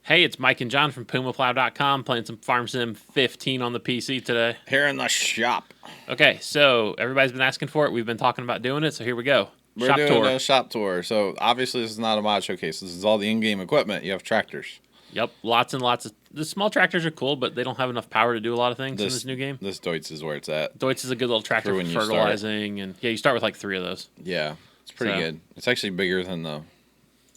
Hey, it's Mike and John from PumaPlow.com playing some Farm Sim 15 on the PC today. Here in the shop. Okay, so everybody's been asking for it. We've been talking about doing it, so here we go. We're Shop doing tour. a shop tour. So obviously this is not a mod showcase. This is all the in-game equipment. You have tractors. Yep, lots and lots of... The small tractors are cool, but they don't have enough power to do a lot of things in this new game. This Deutz is where it's at. Deutz is a good little tractor for fertilizing, and yeah, you start with like 3 of those. Yeah, it's pretty good. It's actually bigger than the...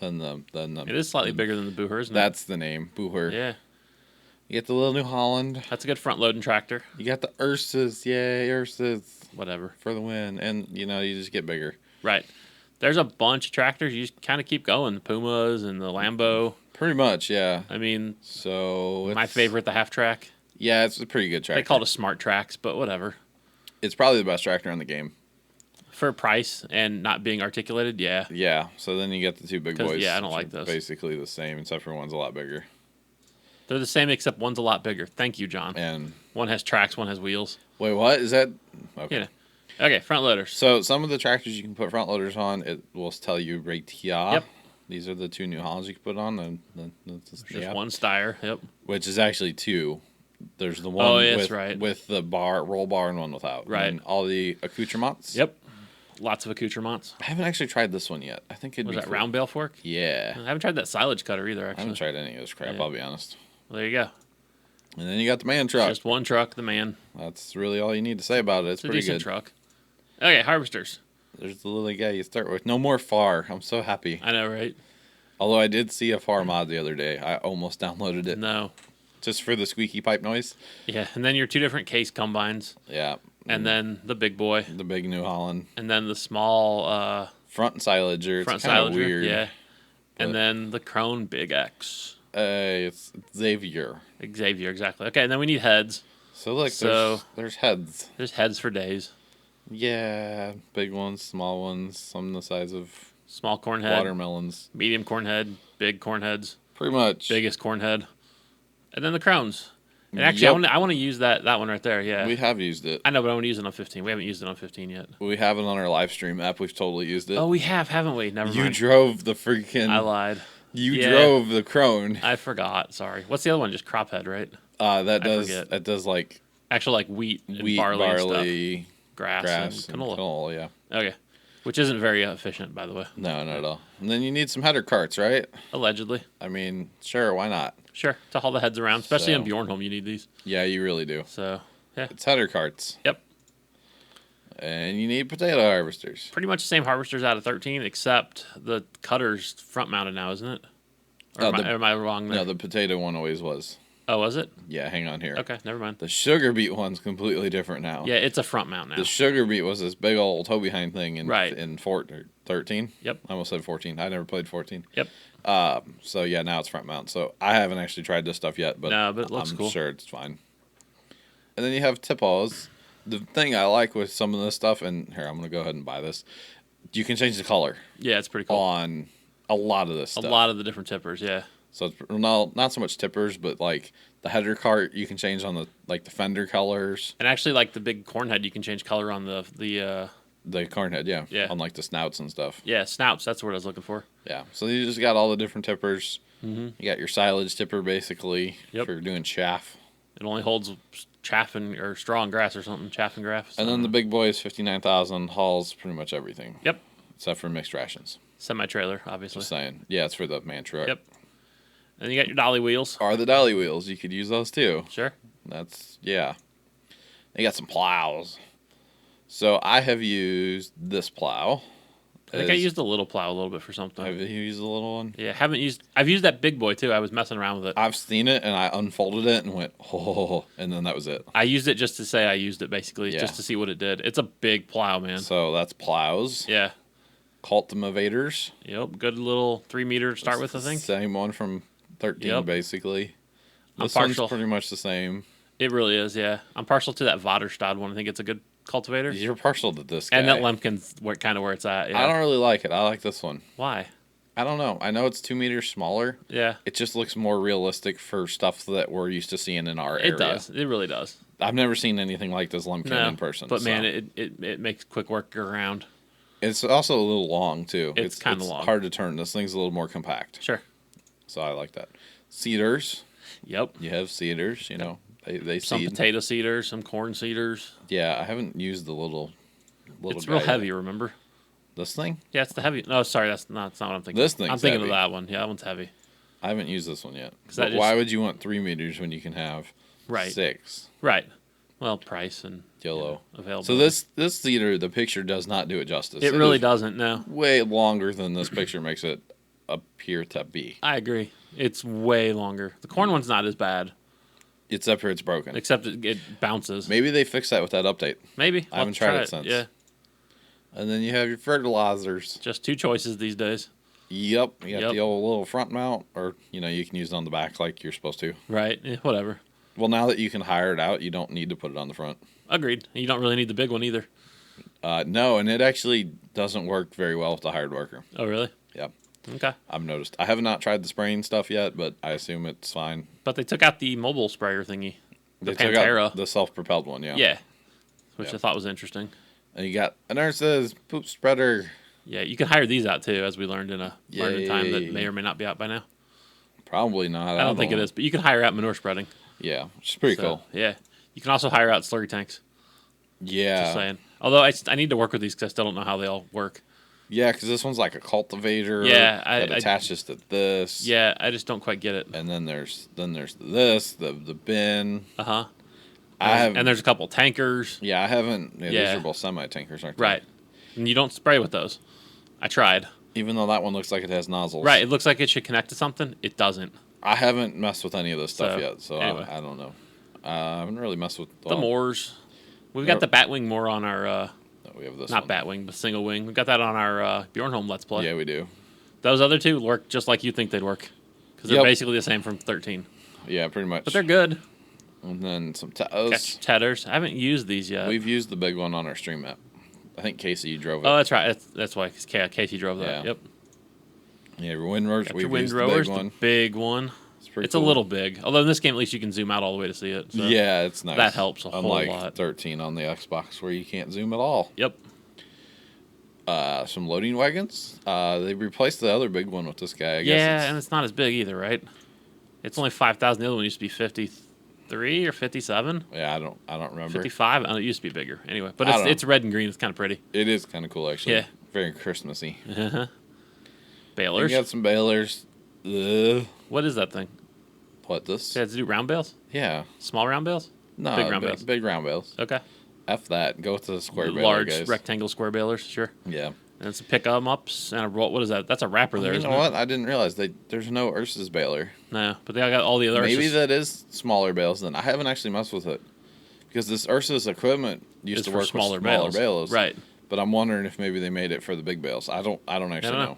It is slightly bigger than the Booher, isn't it? That's the name, Booher. Yeah. You get the little New Holland. That's a good front-loading tractor. You got the Ursas. Yay, Ursas. Whatever. For the win. And, you know, you just get bigger. Right. There's a bunch of tractors. You just kind of keep going. The Pumas and the Lambo. Pretty much, yeah. I mean, so my favorite, the half track. Yeah, it's a pretty good tractor. They call it a smart tracks, but whatever. It's probably the best tractor in the game. For price and not being articulated, yeah. Yeah, so then you get the two big boys. Yeah, I don't like those. Basically the same, except for one's a lot bigger. They're the same, except one's a lot bigger. Thank you, John. And one has tracks, one has wheels. Wait, what? Is that... Okay. Yeah. Okay, front loaders. So some of the tractors you can put front loaders on, it will tell you right here. Yep. These are the two New Hollands you can put on. Just one Steyr, yep. Which is actually two. There's the one with the roll bar and one without. Right. And all the accoutrements. Yep. Lots of accoutrements. I haven't actually tried this one yet. I think it'd be that cool. round bale fork? Yeah. I haven't tried that silage cutter either, actually. I haven't tried any of this crap, I'll be honest. Well, there you go. And then you got the man truck. Just one truck, the man. That's really all you need to say about it. It's pretty decent good. Truck. Okay, harvesters. There's the little guy you start with. No more FAR. I'm so happy. I know, right? Although I did see a FAR mod the other day. I almost downloaded it. No. Just for the squeaky pipe noise. Yeah, and then your 2 different case combines. Yeah. And then the big boy. The big New Holland. And then the small... front silager. Front it's kind of weird. Yeah. And then the Krone Big X. It's Xavier. Xavier, exactly. Okay, and then we need heads. So look, there's heads. There's heads for days. Yeah, big ones, small ones, some the size of small corn head, watermelons, medium corn head, big corn heads. Pretty much. Biggest corn head. And then the Crones. And actually, I want to use that one right there, yeah. We have used it. I know, but I want to use it on 15. We haven't used it on 15 yet. We have it on our live stream app. We've totally used it. Oh, we have, haven't we? Never mind. You drove the freaking... I lied. You drove the Krone. I forgot, sorry. What's the other one? Just crop head, right? That does like... Actually, like wheat and barley and stuff. Grass and canola, yeah. Okay. Which isn't very efficient, by the way. No, not at all. And then you need some header carts, right? Allegedly. I mean, sure, why not? Sure, to haul the heads around. Especially in Bjornholm, you need these. Yeah, you really do. So, yeah. It's header carts. Yep. And you need potato harvesters. Pretty much the same harvesters out of 13, except the cutter's front-mounted now, isn't it? Or am I wrong there? No, the potato one always was. Oh, was it? Yeah, hang on here. Okay, never mind. The sugar beet one's completely different now. Yeah, it's a front mount now. The sugar beet was this big old toe behind thing in 13. Yep. I almost said 14. I never played 14. Yep. So yeah, now it's front mount. So I haven't actually tried this stuff yet, but it looks cool. I'm sure it's fine. And then you have tippos. The thing I like with some of this stuff, and here I'm gonna go ahead and buy this. You can change the color. Yeah, it's pretty cool on a lot of this stuff. A lot of the different tippers, yeah. So it's not so much tippers, but like the header cart you can change on the fender colors. And actually, like the big corn head, you can change color on the corn head, yeah. On like the snouts and stuff. Yeah, snouts. That's what I was looking for. Yeah. So you just got all the different tippers. Mm-hmm. You got your silage tipper basically for doing chaff. It only holds chaff or straw and grass or something. Chaff and grass. And then the big boy is 59,000, hauls pretty much everything. Yep. Except for mixed rations. Semi-trailer, obviously. Just saying. Yeah, it's for the man truck. Yep. And you got your dolly wheels. Or the dolly wheels. You could use those too. Sure. Yeah. You got some plows. So I have used this plow. I think I used the little plow a little bit for something. Have you used the little one? Yeah, I've used that big boy too. I was messing around with it. I've seen it and I unfolded it and went, oh, and then that was it. I used it just to say I used it basically, just to see what it did. It's a big plow, man. So that's plows. Yeah. Cultivators. Yep, good little 3 meter to start with, I think. Same one from 13, basically. This I'm one's pretty much the same. It really is, yeah. I'm partial to that Vaderstad one. I think it's a good cultivator. You're partial to this guy. And that Lemkin's kind of where it's at. Yeah. I don't really like it. I like this one. Why? I don't know. I know it's 2 meters smaller. Yeah. It just looks more realistic for stuff that we're used to seeing in our area. It does. It really does. I've never seen anything like this Lemkin in person. But man, it makes quick work around. It's also a little long too. It's kind of long. Hard to turn. This thing's a little more compact. Sure. So I like that. Seeders. Yep. You have seeders, they Some seed. potato seeders, some corn seeders. Yeah, I haven't used the little It's guy real yet. heavy, remember? This thing? Yeah, it's the heavy. No, sorry, that's not what I'm thinking. This thing's I'm thinking heavy. of that one. Yeah, that one's heavy. I haven't used this one yet. That But why would you want 3 meters when you can have 6? Right. Well, price and Yellow. availability. So this seeder, the picture does not do it justice. It really doesn't, no. Way longer than this picture makes it appear to be. I agree. It's way longer. The corn one's not as bad, It's up here, it's broken. except it bounces. Maybe they fixed that with that update. Maybe. I haven't tried it since. Yeah. And then you have your fertilizers. Just 2 choices these days. Yep. You got the old little front mount, or, you can use it on the back like you're supposed to. Right. Whatever. Well, now that you can hire it out, you don't need to put it on the front. Agreed. You don't really need the big one either. No, and it actually doesn't work very well with the hired worker. Oh, really? Yep. Okay. I've noticed. I have not tried the spraying stuff yet, but I assume it's fine. But they took out the mobile sprayer thingy. The They took Pantera. out the self-propelled one, yeah. Yeah. Which I thought was interesting. And you got a nurse's poop spreader. Yeah, you can hire these out too, as we learned in learning time that Yay. may or may not be out by now. Probably not. I don't think it is, but you can hire out manure spreading. Yeah, which is pretty cool. Yeah. You can also hire out slurry tanks. Yeah. Just saying. Although I need to work with these because I still don't know how they all work. Yeah, because this one's like a cultivator. Yeah, that attaches to this. Yeah, I just don't quite get it. And then there's this, the bin. Uh-huh. And there's a couple tankers. Yeah, I haven't. Yeah, Yeah. These are both semi-tankers, aren't they? Right. And you don't spray with those. I tried. Even though that one looks like it has nozzles. Right. It looks like it should connect to something. It doesn't. I haven't messed with any of this stuff yet, so anyway. I don't know. I haven't really messed with The Moors. We've got the Batwing Moor on our... we have this not one. Batwing, but single wing. We've got that on our Bjornholm Let's Play. Yeah, we do. Those other two work just like you think they'd work. Because they're basically the same from 13. Yeah, pretty much. But they're good. And then some Catch tedders. I haven't used these yet. We've used the big one on our stream map. I think Casey, you drove it. Oh, that's right. That's why Casey drove that. Yeah. Yep. Yeah, your windrowers. Got We've your used windrowers, the big one. the big one. It's cool. a little big. Although in this game, at least you can zoom out all the way to see it. So yeah, it's nice. That helps a whole Unlike lot. 13 on the Xbox where you can't zoom at all. Yep. Some loading wagons. They replaced the other big one with this guy. I guess Yeah, and it's not as big either, right? It's only 5,000. The other one used to be 53 or 57. Yeah, I don't remember. 55. It used to be bigger. Anyway, but I don't know. it's red and green. It's kind of pretty. It is kind of cool, actually. Yeah. Very Christmassy. Balers. You got some balers. Ugh. What is that thing? What, this? Does it have to do round bales? Yeah. Small round bales? No, Big round bales. Big round bales. Okay. F that. Go with the square baler, Large guys. rectangle square balers, sure. Yeah. And some pick 'em ups and a roll. What is that? That's a wrapper there, You isn't know it? what? I didn't realize there's no Ursus baler. No, but they all got all the other. Maybe Ursus. that is smaller bales then. I haven't actually messed with it. Because this Ursus equipment used Is to for work smaller with smaller bales. bales. Right. But I'm wondering if maybe they made it for the big bales. I don't actually know.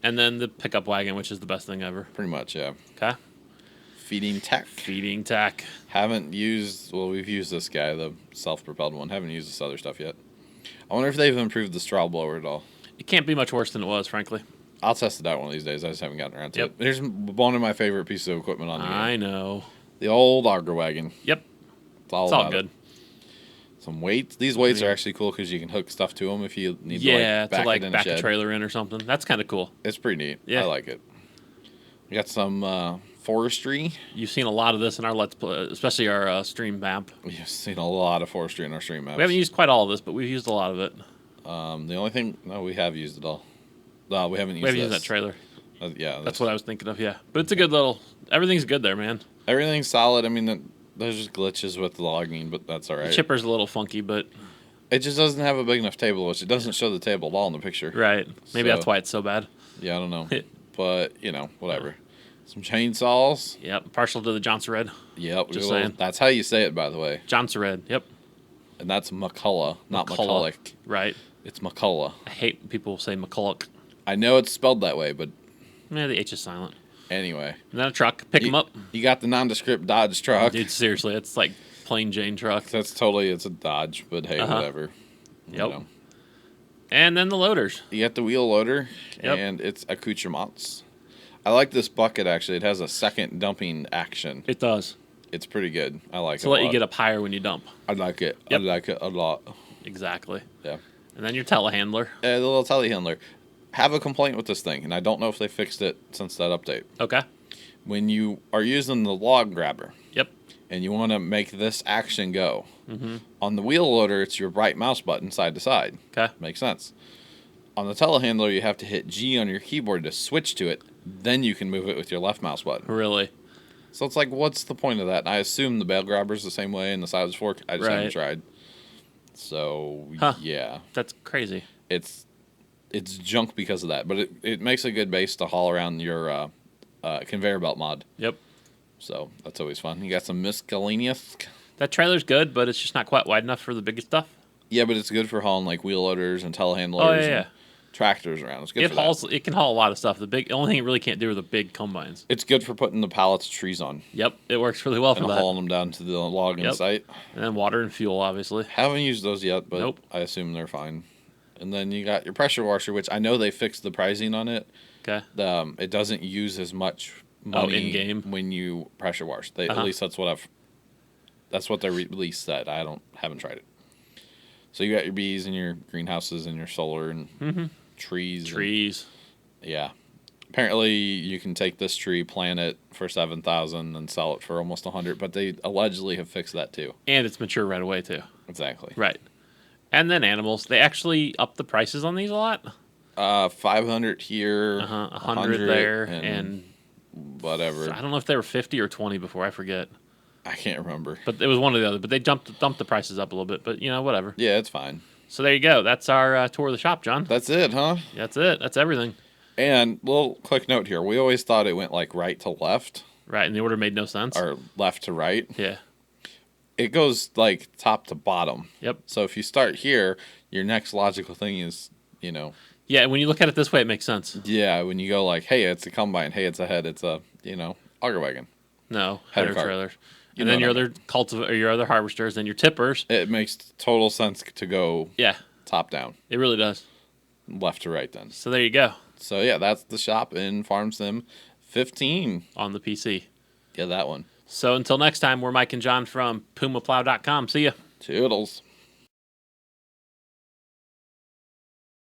And then the pickup wagon, which is the best thing ever. Pretty much, yeah. Okay. Feeding tack. Feeding tack. Haven't used, well, we've used this guy, the self-propelled one. Haven't used this other stuff yet. I wonder if they've improved the straw blower at all. It can't be much worse than it was, frankly. I'll test it out one of these days. I just haven't gotten around to Yep. it. Here's one of my favorite pieces of equipment on the game. I know. The old auger wagon. Yep. It's all It's about all good. it. Some weights. These weights are actually cool because you can hook stuff to them if you need Yeah, to back it in back a shed. a trailer in or something. That's kind of cool. It's pretty neat. Yeah. I like it. We got some forestry. You've seen a lot of this in our Let's Play, especially our stream map. We've seen a lot of forestry in our stream maps. We haven't used quite all of this, but we've used a lot of it. The only thing, no, we have used it all. No, we haven't used We haven't this. used that trailer. Yeah. That's what I was thinking of, yeah. But it's a good little... Everything's good there, man. Everything's solid. I mean, there's just glitches with the logging, but that's all right. The chipper's a little funky, but... It just doesn't have a big enough table, which it doesn't show the table at all in the picture. Right. Maybe So- that's why it's so bad. Yeah, I don't know. But, whatever. Some chainsaws. Yep. Partial to the Johnson Red. Yep. Just saying. That's how you say it, by the way. Johnson Red. Yep. And that's McCullough, not McCullough. McCulloch. Right. It's McCullough. I hate when people say McCulloch. I know it's spelled that way, but Yeah, the H is silent. anyway. And then a truck. Pick them up. You got the nondescript Dodge truck. Dude, seriously. It's like plain Jane truck. It's a Dodge, but hey, whatever. Yep. You know. And then the loaders. You got the wheel loader, Yep. and its accoutrements. I like this bucket, actually. It has a second dumping action. It does. It's pretty good. I like it To a let lot. you get up higher when you dump. I like it. Yep. I like it a lot. Exactly. Yeah. And then your telehandler. The little telehandler. Have a complaint with this thing, and I don't know if they fixed it since that update. Okay. when you are using the log grabber Yep. and you want to make this action go, Mm-hmm. on the wheel loader, it's your right mouse button side to side. Okay. Makes sense. On the telehandler, you have to hit G on your keyboard to switch to it. Then you can move it with your left mouse button. Really? So it's like, what's the point of that? And I assume the bale grabber's the same way and the size fork. I just haven't tried. So, yeah. That's crazy. It's junk because of that. But it makes a good base to haul around your conveyor belt mod. Yep. So that's always fun. You got some miscellaneous. That trailer's good, but it's just not quite wide enough for the biggest stuff. Yeah, but it's good for hauling like wheel loaders and telehandlers and tractors around. It's good for that. It can haul a lot of stuff. The only thing it really can't do are the big combines. It's good for putting the pallets of trees on. Yep, it works really well for and that. hauling them down to the logging site. And then water and fuel, obviously. Haven't used those yet, but nope. I assume they're fine. And then you got your pressure washer, which I know they fixed the pricing on it. Okay. It doesn't use as much money in game when you pressure wash. At least that's what their release said. Haven't tried it. So you got your bees and your greenhouses and your solar and trees. Trees. Yeah. Apparently you can take this tree, plant it for $7,000 and sell it for almost $100, but they allegedly have fixed that too. And it's mature right away too. Exactly. Right. And then animals. They actually up the prices on these a lot. 500 here, 100 there, and whatever. I don't know if they were 50 or 20 before. I forget. I can't remember. But it was one or the other. But they dumped the prices up a little bit. But, whatever. Yeah, it's fine. So there you go. That's our tour of the shop, John. That's it, huh? That's it. That's everything. And little quick note here. We always thought it went like right to left. Right, and the order made no sense. Or left to right. Yeah. It goes like top to bottom. Yep. So if you start here, your next logical thing is, Yeah, when you look at it this way, it makes sense. Yeah, when you go like, hey, it's a combine. Hey, it's a head. It's a, auger wagon. No, header trailers. You and then your other harvesters, then your tippers. It makes total sense to go top down. It really does. Left to right then. So there you go. So yeah, that's the shop in Farm Sim 15. On the PC. Yeah, that one. So until next time, we're Mike and John from PumaPlow.com. See ya. Toodles.